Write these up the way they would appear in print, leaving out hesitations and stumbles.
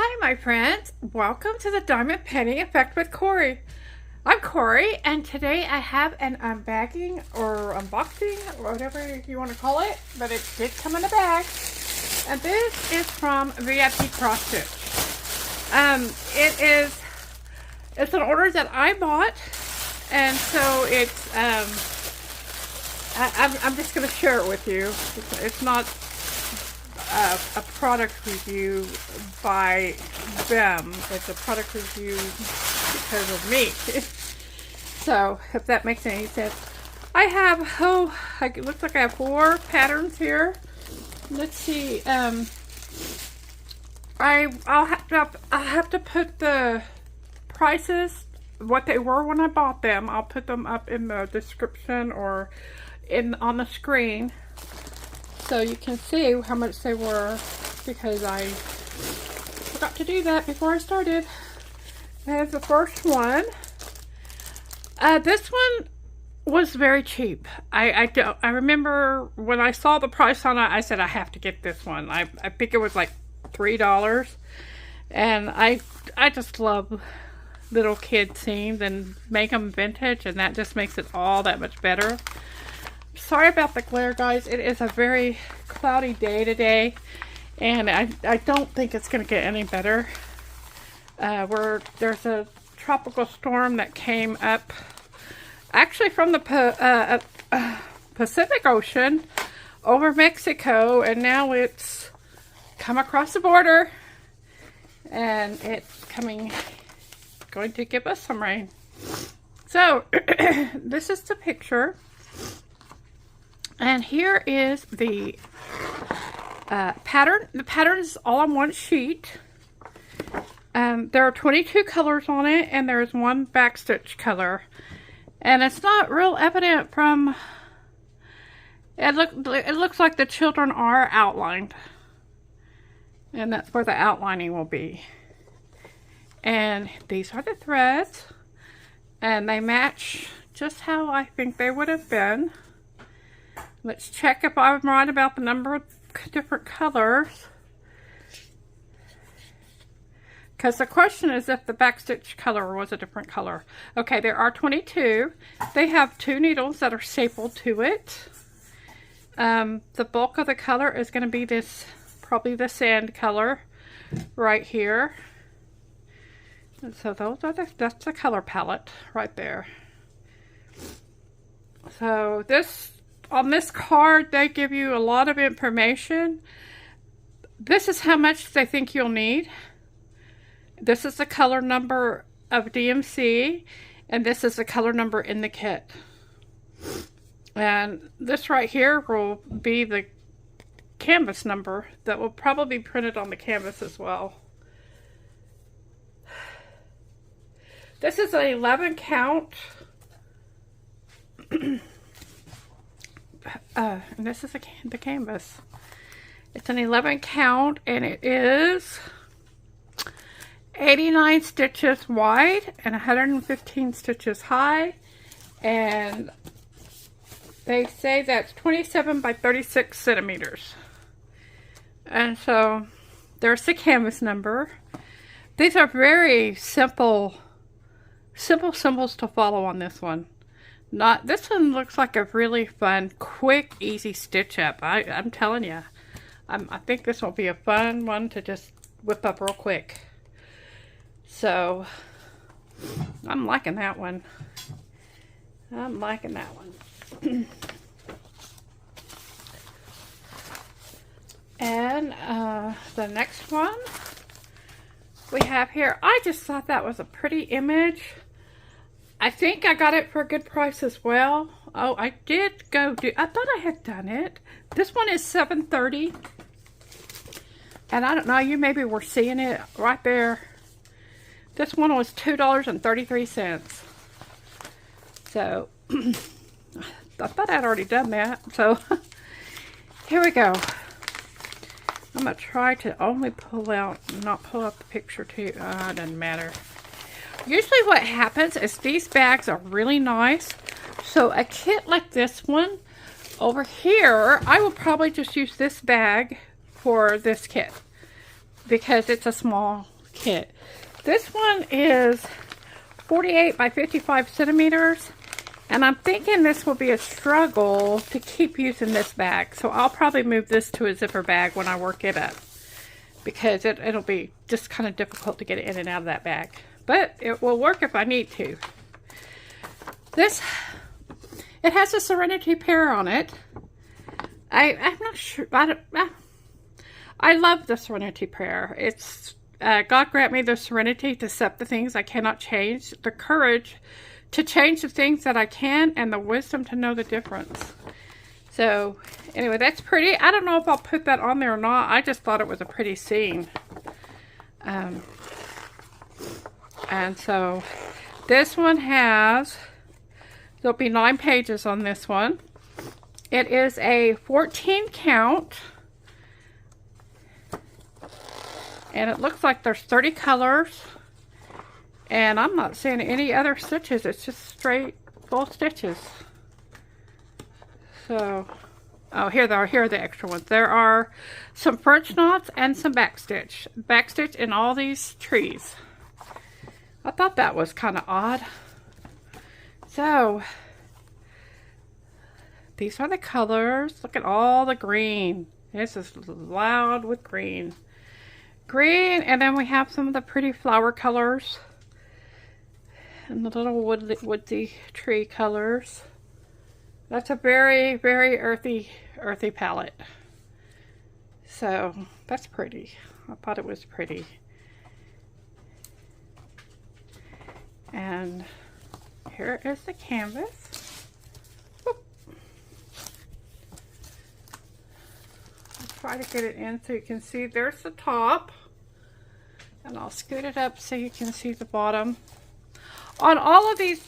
Hi, my friends. Welcome to the Diamond Penny Effect with Cori. I'm Cori, and today I have an unbagging or unboxing, or whatever you want to call it, but it did come in a bag. And this is from VIPCrosstitch. It's an order that I bought, and so it's I'm just going to share it with you. It's not a product review by them. It's a product review because of me. So, if that makes any sense. I have, it looks like I have 4 patterns here. Let's see. I'll have to put the prices, what they were when I bought them. I'll put them up in the description or on the screen, so you can see how much they were, because I forgot to do that before I started. There's the first one. This one was very cheap. I remember when I saw the price on it, I said I have to get this one. I think it was like $3, and I just love little kid themes and make them vintage, and that just makes it all that much better. Sorry about the glare, guys. It is a very cloudy day today, and I don't think it's going to get any better. There's a tropical storm that came up actually from the Pacific Ocean over Mexico, and now it's come across the border, and it's going to give us some rain. So this is the picture. And here is the pattern. The pattern is all on one sheet. There are 22 colors on it, and there's one backstitch color. And it's not real evident from... It looks like the children are outlined. And that's where the outlining will be. And these are the threads. And they match just how I think they would have been. Let's check if I'm right about the number of different colors. Because the question is if the backstitch color was a different color. Okay, there are 22. They have 2 needles that are stapled to it. The bulk of the color is going to be this, probably the sand color right here. And so that's the color palette right there. So on this card, they give you a lot of information. This is how much they think you'll need. This is the color number of DMC, and this is the color number in the kit. And this right here will be the canvas number that will probably be printed on the canvas as well. This is an 11 count. And this is the canvas. It's an 11 count, and it is 89 stitches wide and 115 stitches high, and they say that's 27 by 36 centimeters. And so there's the canvas number. These are very simple symbols to follow on this one. This one looks like a really fun, quick, easy stitch up. I'm telling you. I think this will be a fun one to just whip up real quick. So, I'm liking that one. I'm liking that one. And the next one we have here, I just thought that was a pretty image. I think I got it for a good price as well. Oh, I did I thought I had done it. This one is $7.30. And I don't know, you maybe were seeing it right there. This one was $2.33. So, I thought I'd already done that. So, here we go. I'm going to try to only not pull up the picture too. It doesn't matter. Usually what happens is these bags are really nice. So a kit like this one over here, I will probably just use this bag for this kit, because it's a small kit. This one is 48 by 55 centimeters. And I'm thinking this will be a struggle to keep using this bag. So I'll probably move this to a zipper bag when I work it up. Because it'll be just kind of difficult to get it in and out of that bag. But it will work if I need to. It has a Serenity Prayer on it. I'm not sure. I love the Serenity Prayer. It's God grant me the serenity to accept the things I cannot change, the courage to change the things that I can, and the wisdom to know the difference. So, anyway, that's pretty. I don't know if I'll put that on there or not. I just thought it was a pretty scene. And so, this one has, there'll be 9 pages on this one. It is a 14 count. And it looks like there's 30 colors. And I'm not seeing any other stitches. It's just straight full stitches. So, oh, here they are. Here are the extra ones. There are some French knots and some backstitch. Backstitch in all these trees. I thought that was kind of odd. So, these are the colors. Look at all the green. This is loud with green. Green, and then we have some of the pretty flower colors. And the little woodsy tree colors. That's a very, very earthy palette. So, that's pretty. I thought it was pretty. And here is the canvas. Whoop. I'll try to get it in so you can see. There's the top. And I'll scoot it up so you can see the bottom. On all of these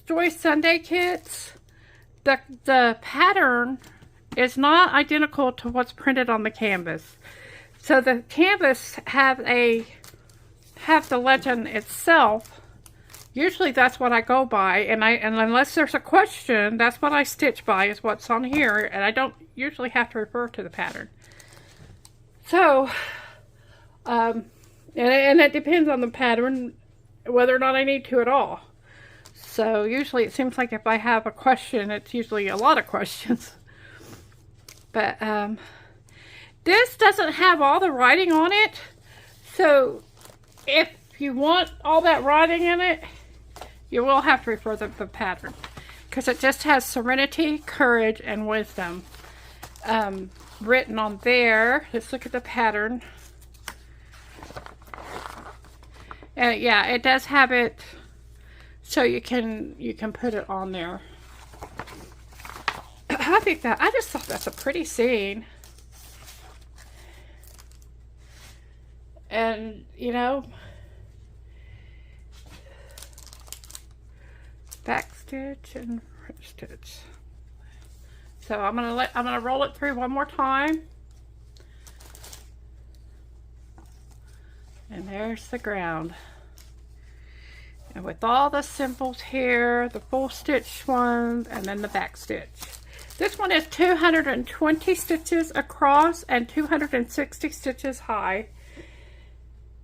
Joy Sunday kits, the pattern is not identical to what's printed on the canvas. So the canvas have the legend itself. Usually that's what I go by, and unless there's a question, that's what I stitch by, is what's on here, and I don't usually have to refer to the pattern. So, and it depends on the pattern, whether or not I need to at all. So usually it seems like if I have a question, it's usually a lot of questions. But this doesn't have all the writing on it. So if you want all that writing in it, you will have to refer to the pattern. Because it just has serenity, courage, and wisdom written on there. Let's look at the pattern. And yeah, it does have it so you can put it on there. I just thought that's a pretty scene. And you know, back stitch and front stitch. So I'm gonna roll it through one more time. And there's the ground. And with all the symbols here, the full stitch ones, and then the back stitch. This one is 220 stitches across and 260 stitches high.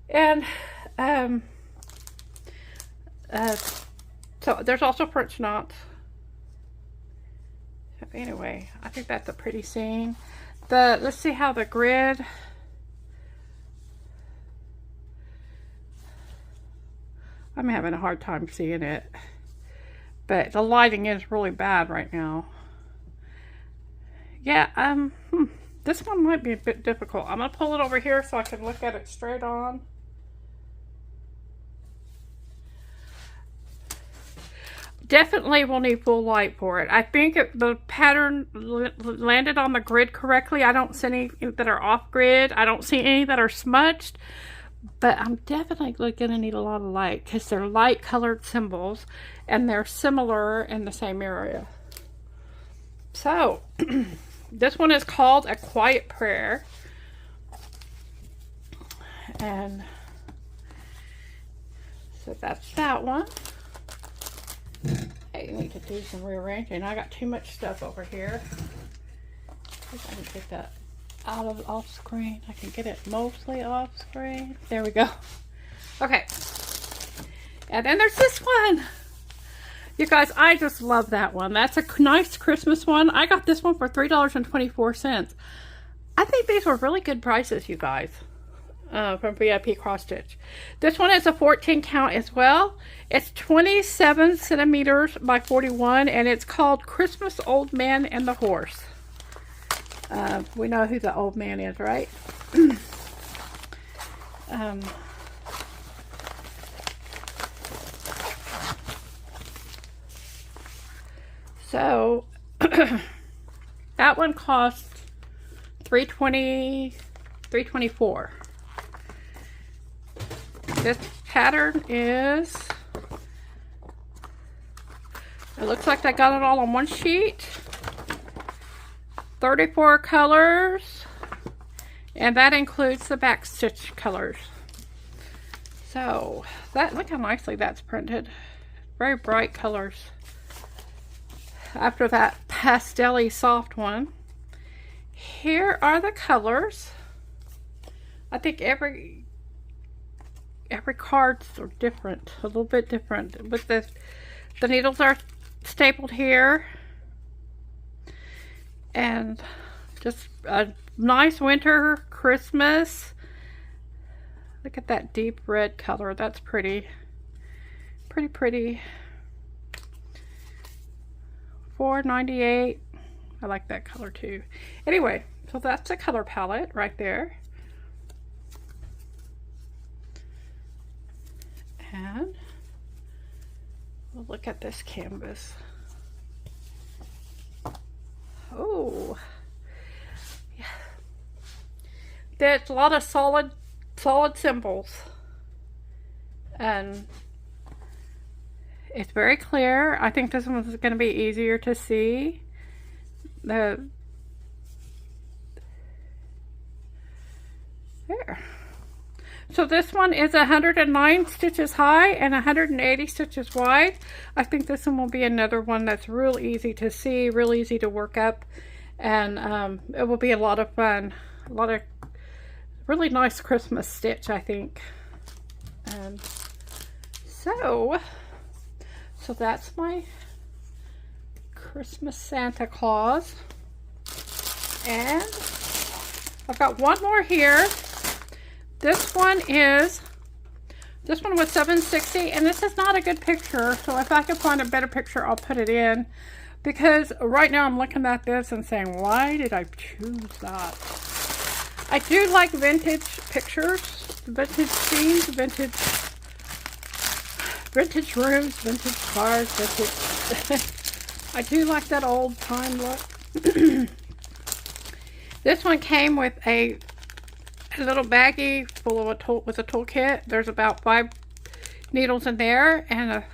And so there's also French knots. So anyway, I think that's a pretty scene. Let's see how the grid. I'm having a hard time seeing it, but the lighting is really bad right now. Yeah, this one might be a bit difficult. I'm gonna pull it over here so I can look at it straight on. Definitely will need full light for it. I think the pattern landed on the grid correctly. I don't see any that are off grid. I don't see any that are smudged. But I'm definitely going to need a lot of light because they're light colored symbols and they're similar in the same area. So, this one is called A Quiet Prayer. And so that's that one. I need to do some rearranging. I got too much stuff over here. I can get that off screen. I can get it mostly off screen. There we go. Okay. And then there's this one. You guys, I just love that one. That's a nice Christmas one. I got this one for $3.24. I think these were really good prices, you guys, from VIP Cross Stitch. This one is a 14 count as well. It's 27 centimeters by 41, and it's called Christmas Old Man and the Horse. We know who the old man is, right? So that one cost $324. This pattern is, it looks like I got it all on one sheet. 34 colors, and that includes the back stitch colors. So that, look how nicely that's printed. Very bright colors. After that pastel-y soft one, here are the colors. I think every cards are different, a little bit different. But the needles are stapled here, and just a nice winter Christmas. Look at that deep red color. That's pretty, pretty. $4.98. I like that color too. Anyway, so that's a color palette right there. And we'll look at this canvas. Oh, yeah. There's a lot of solid symbols, and it's very clear. I think this one's going to be easier to see. There. So this one is 109 stitches high and 180 stitches wide. I think this one will be another one that's real easy to see, real easy to work up, and it will be a lot of fun. A lot of really nice Christmas stitch, I think. And so that's my Christmas Santa Claus. And I've got one more here. This one was $7.60, and this is not a good picture, so if I can find a better picture, I'll put it in, because right now I'm looking at this and saying, why did I choose that? I do like vintage pictures, vintage scenes, vintage rooms, vintage cars, vintage. I do like that old time look. This one came with a little baggie full of with a toolkit. There's about 5 needles in there, and a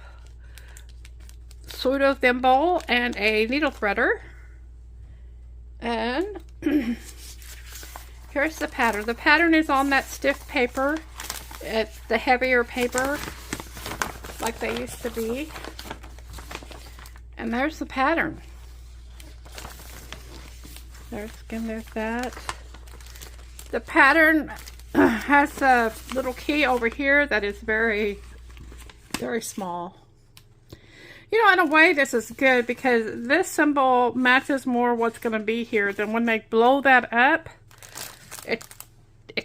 pseudo thimble, and a needle threader. And here's the pattern. The pattern is on that stiff paper. It's the heavier paper, like they used to be. And there's the pattern. There's that. The pattern has a little key over here that is very, very small. You know, in a way, this is good because this symbol matches more what's going to be here. Then when they blow that up, it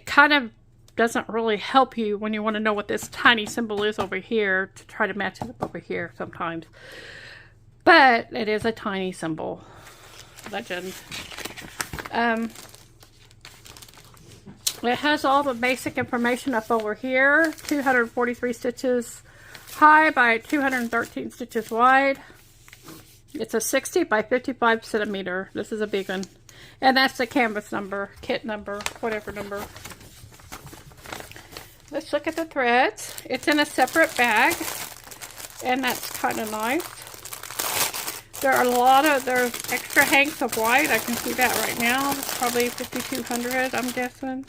kind of doesn't really help you when you want to know what this tiny symbol is over here to try to match it up over here sometimes. But it is a tiny symbol. Legend. It has all the basic information up over here. 243 stitches high by 213 stitches wide. It's a 60 by 55 centimeter. This is a big one. And that's the canvas number, kit number, whatever number. Let's look at the threads. It's in a separate bag, and that's kind of nice. There's extra hanks of white. I can see that right now. It's probably 5,200, I'm guessing.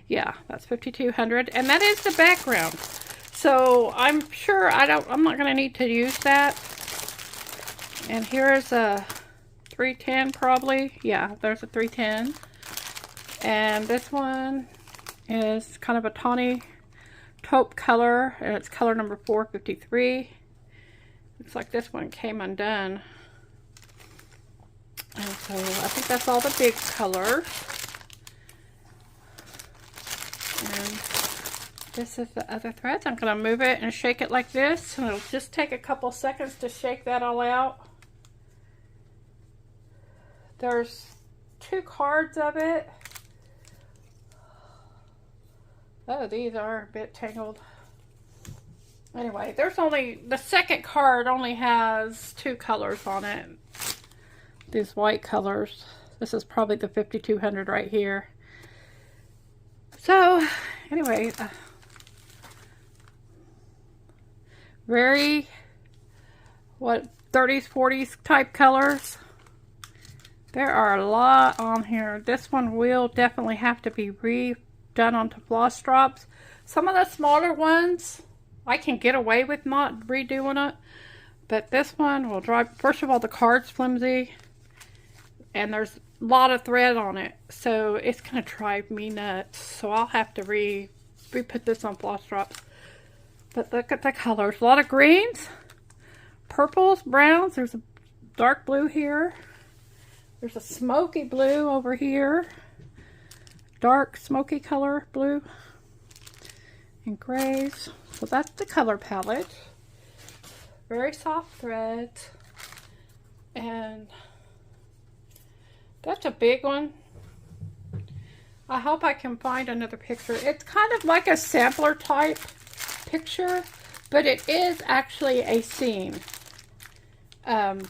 Yeah, that's 5,200, and that is the background. So I'm sure I'm not going to need to use that. And here's a 310 probably. Yeah, there's a 310. And this one is kind of a tawny taupe color, and it's color number 453. Looks like this one came undone. And so I think that's all the big colors. And this is the other threads. I'm going to move it and shake it like this, and it'll just take a couple seconds to shake that all out. There's 2 cards of it. Oh, these are a bit tangled. Anyway, there's only, the second card only has 2 colors on it. These white colors. This is probably the 5200 right here. So, anyway, very, 30s, 40s type colors. There are a lot on here. This one will definitely have to be redone onto floss drops. Some of the smaller ones, I can get away with not redoing it. But this one will drive, first of all, the card's flimsy. And there's a lot of thread on it. So it's going to drive me nuts. So I'll have to re-put this on floss drops. But look at the colors. A lot of greens, purples, browns. There's a dark blue here. There's a smoky blue over here. Dark smoky color blue. And grays. So that's the color palette. Very soft threads. And that's a big one. I hope I can find another picture. It's kind of like a sampler type picture, but it is actually a scene from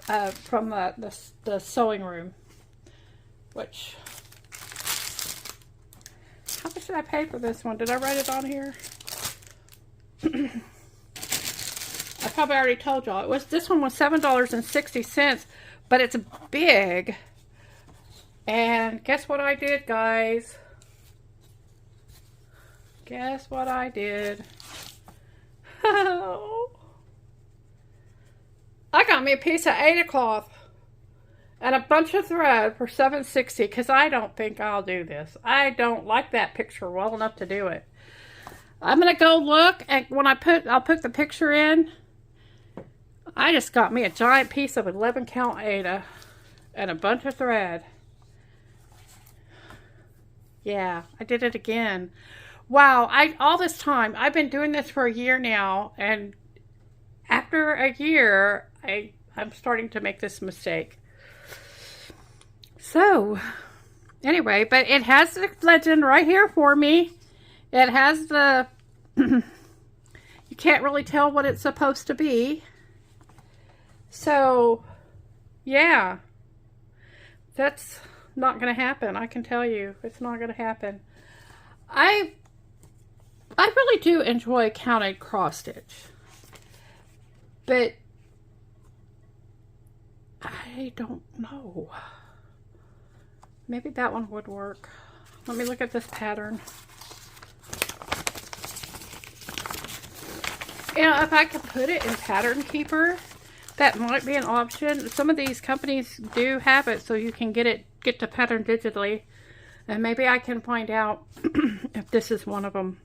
the sewing room. Which, how much did I pay for this one? Did I write it on here? I probably already told y'all. This one was $7.60. But it's big. And guess what I did, guys? Guess what I did? I got me a piece of Ada cloth and a bunch of thread for $7.60 because I don't think I'll do this. I don't like that picture well enough to do it. I'm gonna go look, and when I'll put the picture in. I just got me a giant piece of 11 count Ada and a bunch of thread. Yeah, I did it again. Wow, all this time, I've been doing this for a year now, and after a year, I'm starting to make this mistake. So, anyway, but it has the legend right here for me. It has the, you can't really tell what it's supposed to be. So, yeah, that's not going to happen. I can tell you, it's not going to happen. I really do enjoy counted cross stitch, but I don't know. Maybe that one would work. Let me look at this pattern. You know, if I could put it in Pattern Keeper, that might be an option. Some of these companies do have it, so you can get to pattern digitally. And maybe I can find out if this is one of them.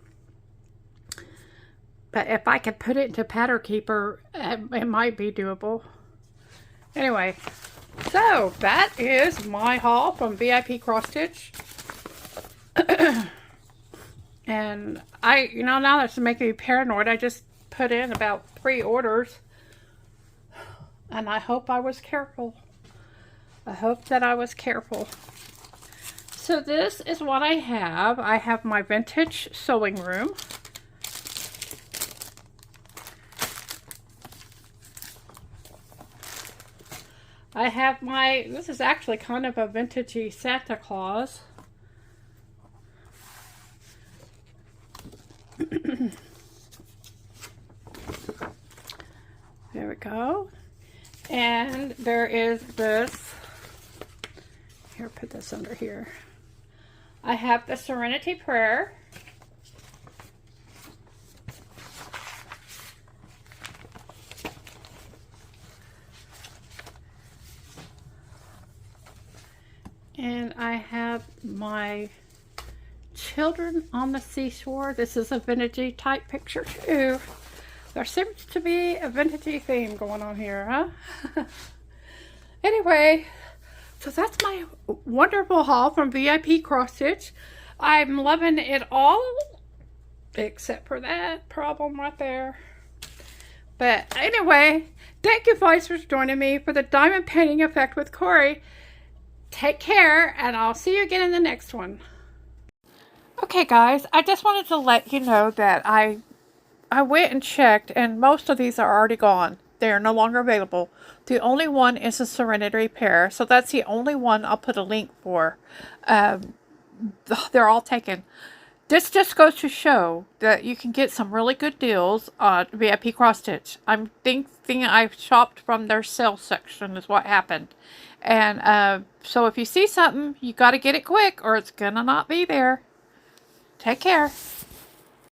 But if I could put it into Pattern Keeper, it might be doable. Anyway, so that is my haul from VIP Cross Stitch. And now that's making me paranoid. I just put in about 3 orders. And I hope I was careful. I hope that I was careful. So this is what I have. I have my vintage sewing room. I have this is actually kind of a vintagey Santa Claus. There we go. And there is this. Here, put this under here. I have the Serenity Prayer. my children on the seashore. This is a vintagey type picture too. There seems to be a vintagey theme going on here, huh? Anyway, so that's my wonderful haul from VIP Cross Stitch. I'm loving it all, except for that problem right there. But anyway, thank you guys for joining me for the diamond painting effect with Cori. Take care, and I'll see you again in the next one. Okay guys, I just wanted to let you know that I went and checked, and most of these are already gone. They are no longer available. The only one is a Serenity Prayer, so that's the only one I'll put a link for. They're all taken. This just goes to show that you can get some really good deals on VIP Cross Stitch. I'm thinking I've shopped from their sales section is what happened. And so if you see something, you got to get it quick or it's going to not be there. Take care.